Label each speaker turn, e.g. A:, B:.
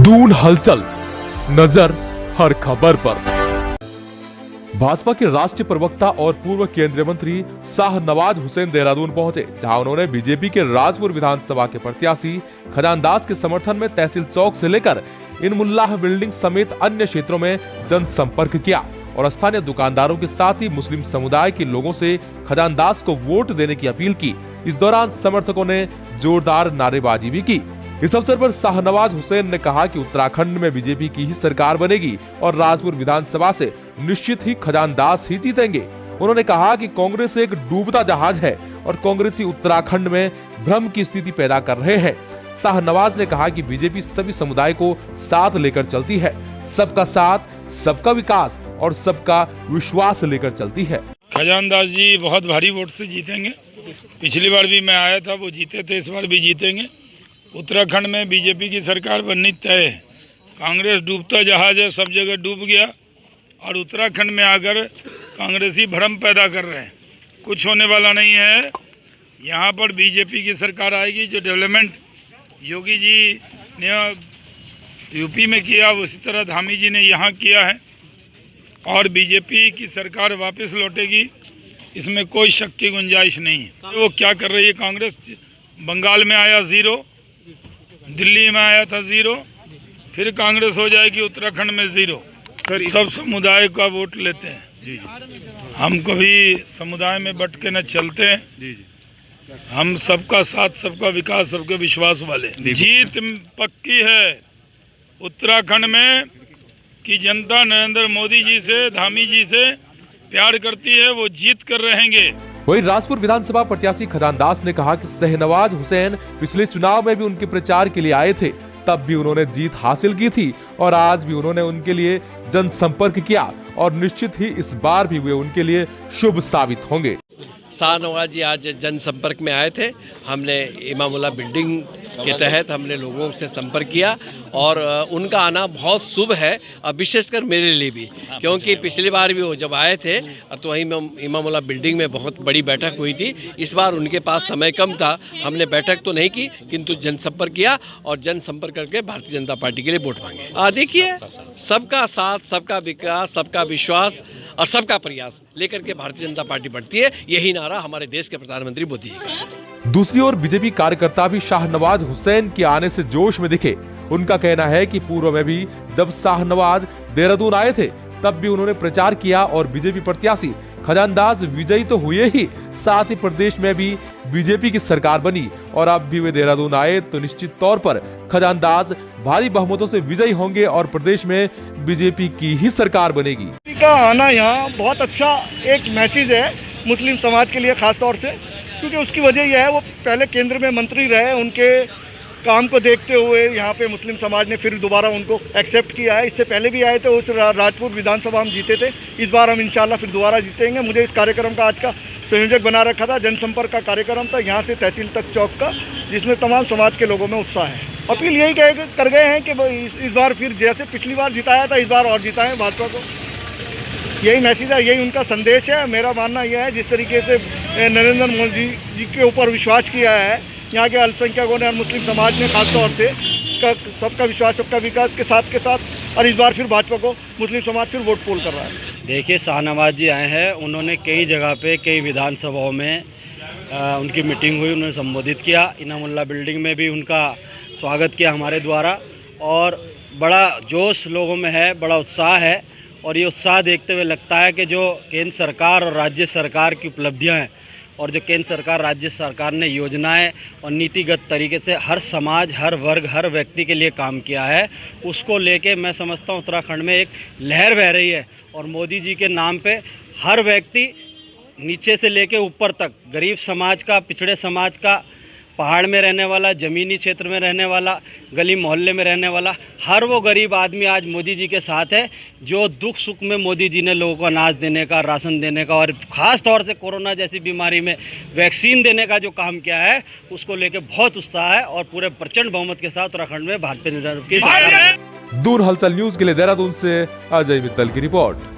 A: दून हलचल, नजर हर खबर पर। भाजपा के राष्ट्रीय प्रवक्ता और पूर्व केंद्रीय मंत्री शाहनवाज हुसैन देहरादून पहुंचे, जहां उन्होंने बीजेपी के राजपुर विधानसभा के प्रत्याशी खजानदास के समर्थन में तहसील चौक से लेकर इनमुल्लाह बिल्डिंग समेत अन्य क्षेत्रों में जनसंपर्क किया और स्थानीय दुकानदारों के साथ ही मुस्लिम समुदाय के लोगों से खजानदास को वोट देने की अपील की। इस दौरान समर्थकों ने जोरदार नारेबाजी भी की। इस अवसर पर शाहनवाज हुसैन ने कहा कि उत्तराखंड में बीजेपी की ही सरकार बनेगी और राजपुर विधानसभा से निश्चित ही खजानदास ही जीतेंगे। उन्होंने कहा कि कांग्रेस एक डूबता जहाज है और कांग्रेसी उत्तराखंड में भ्रम की स्थिति पैदा कर रहे हैं। शाहनवाज ने कहा कि बीजेपी सभी समुदाय को साथ लेकर चलती है, सबका साथ, सबका विकास और सबका विश्वास लेकर चलती है।
B: खजानदास जी बहुत भारी वोट से जीतेंगे। पिछली बार भी मैं आया था, वो जीते थे, इस बार भी जीतेंगे। उत्तराखंड में बीजेपी की सरकार बननी तय है। कांग्रेस डूबता जहाज है, सब जगह डूब गया और उत्तराखंड में आकर कांग्रेसी भ्रम पैदा कर रहे हैं। कुछ होने वाला नहीं है। यहाँ पर बीजेपी की सरकार आएगी। जो डेवलपमेंट योगी जी ने यूपी में किया, उसी तरह धामी जी ने यहाँ किया है और बीजेपी की सरकार वापस लौटेगी, इसमें कोई शक की गुंजाइश नहीं है। वो क्या कर रही है कांग्रेस? बंगाल में आया 0, दिल्ली में आया था 0, फिर कांग्रेस हो जाएगी उत्तराखंड में 0। सब समुदाय का वोट लेते हैं। हम कभी समुदाय में बट के न चलते हैं। हम सबका साथ, सबका विकास, सबके विश्वास वाले। जीत पक्की है उत्तराखंड में कि जनता नरेंद्र मोदी जी से, धामी जी से प्यार करती है, वो जीत कर रहेंगे।
A: वहीं राजपुर विधानसभा प्रत्याशी खजानदास ने कहा कि शाहनवाज हुसैन पिछले चुनाव में भी उनके प्रचार के लिए आए थे, तब भी उन्होंने जीत हासिल की थी और आज भी उन्होंने उनके लिए जनसंपर्क किया और निश्चित ही इस बार भी वे उनके लिए शुभ साबित होंगे।
C: शाहनवाज जी आज जनसंपर्क में आए थे। हमने इमामुल्लाह बिल्डिंग के तहत हमने लोगों से संपर्क किया और उनका आना बहुत शुभ है, और विशेषकर मेरे लिए भी, क्योंकि पिछली बार भी वो जब आए थे तो वहीं में इमामुल्लाह बिल्डिंग में बहुत बड़ी बैठक हुई थी। इस बार उनके पास समय कम था, हमने बैठक तो नहीं की किंतु जनसंपर्क किया और जनसंपर्क करके भारतीय जनता पार्टी के लिए वोट मांगे। देखिए, सबका साथ, सबका विकास, सबका विश्वास और सबका प्रयास लेकर के भारतीय जनता पार्टी बढ़ती है। यही नारा हमारे देश के प्रधानमंत्री मोदी जी का है।
A: दूसरी ओर बीजेपी कार्यकर्ता भी शाहनवाज हुसैन के आने से जोश में दिखे। उनका कहना है कि पूर्व में भी जब शाहनवाज देहरादून आए थे तब भी उन्होंने प्रचार किया और बीजेपी प्रत्याशी खजानदास विजयी तो हुए ही, साथ ही प्रदेश में भी बीजेपी की सरकार बनी और अब भी वे देहरादून आए तो निश्चित तौर पर खजानदास भारी बहुमतों से विजयी होंगे और प्रदेश में बीजेपी की ही सरकार बनेगी।
D: का आना यहाँ बहुत अच्छा एक मैसेज है मुस्लिम समाज के लिए, खास तौर से क्योंकि उसकी वजह यह है वो पहले केंद्र में मंत्री रहे। उनके काम को देखते हुए यहाँ पे मुस्लिम समाज ने फिर दोबारा उनको एक्सेप्ट किया है। इससे पहले भी आए थे, उस राजपुर विधानसभा हम जीते थे। इस बार हम इंशाल्लाह फिर दोबारा जीतेंगे। मुझे इस कार्यक्रम का आज का संयोजक बना रखा था। जनसंपर्क का कार्यक्रम था यहाँ से तहसील तक चौक का, जिसमें तमाम समाज के लोगों में उत्साह है। अपील यही कर गए हैं कि इस बार फिर जैसे पिछली बार जिताया था, इस बार और जिताएं भाजपा को। यही मैसेज है, यही उनका संदेश है। मेरा मानना यह है, जिस तरीके से नरेंद्र मोदी जी के ऊपर विश्वास किया है यहाँ के अल्पसंख्यकों ने और मुस्लिम समाज ने खास तौर से, सबका विश्वास, सबका विकास के साथ और इस बार फिर भाजपा को मुस्लिम समाज फिर वोट पोल कर रहा है।
E: देखिए, शाहनवाज जी आए हैं, उन्होंने कई जगह पे, कई विधानसभाओं में उनकी मीटिंग हुई, उन्होंने संबोधित किया। इनामुल्लाह बिल्डिंग में भी उनका स्वागत किया हमारे द्वारा और बड़ा जोश लोगों में है, बड़ा उत्साह है। और ये उत्साह देखते हुए लगता है कि जो केंद्र सरकार और राज्य सरकार की उपलब्धियां हैं और जो केंद्र सरकार, राज्य सरकार ने योजनाएं और नीतिगत तरीके से हर समाज, हर वर्ग, हर व्यक्ति के लिए काम किया है, उसको लेके मैं समझता हूँ उत्तराखंड में एक लहर बह रही है। और मोदी जी के नाम पे हर व्यक्ति नीचे से लेके ऊपर तक, गरीब समाज का, पिछड़े समाज का, पहाड़ में रहने वाला, ज़मीनी क्षेत्र में रहने वाला, गली मोहल्ले में रहने वाला, हर वो गरीब आदमी आज मोदी जी के साथ है। जो दुख सुख में मोदी जी ने लोगों को अनाज देने का, राशन देने का और ख़ास तौर से कोरोना जैसी बीमारी में वैक्सीन देने का जो काम किया है, उसको लेके बहुत उत्साह है और पूरे प्रचंड बहुमत के साथ उत्तराखंड में भाजपा की सरकार है।
A: दून हलचल न्यूज के लिए देहरादून से अजय मित्तल की रिपोर्ट।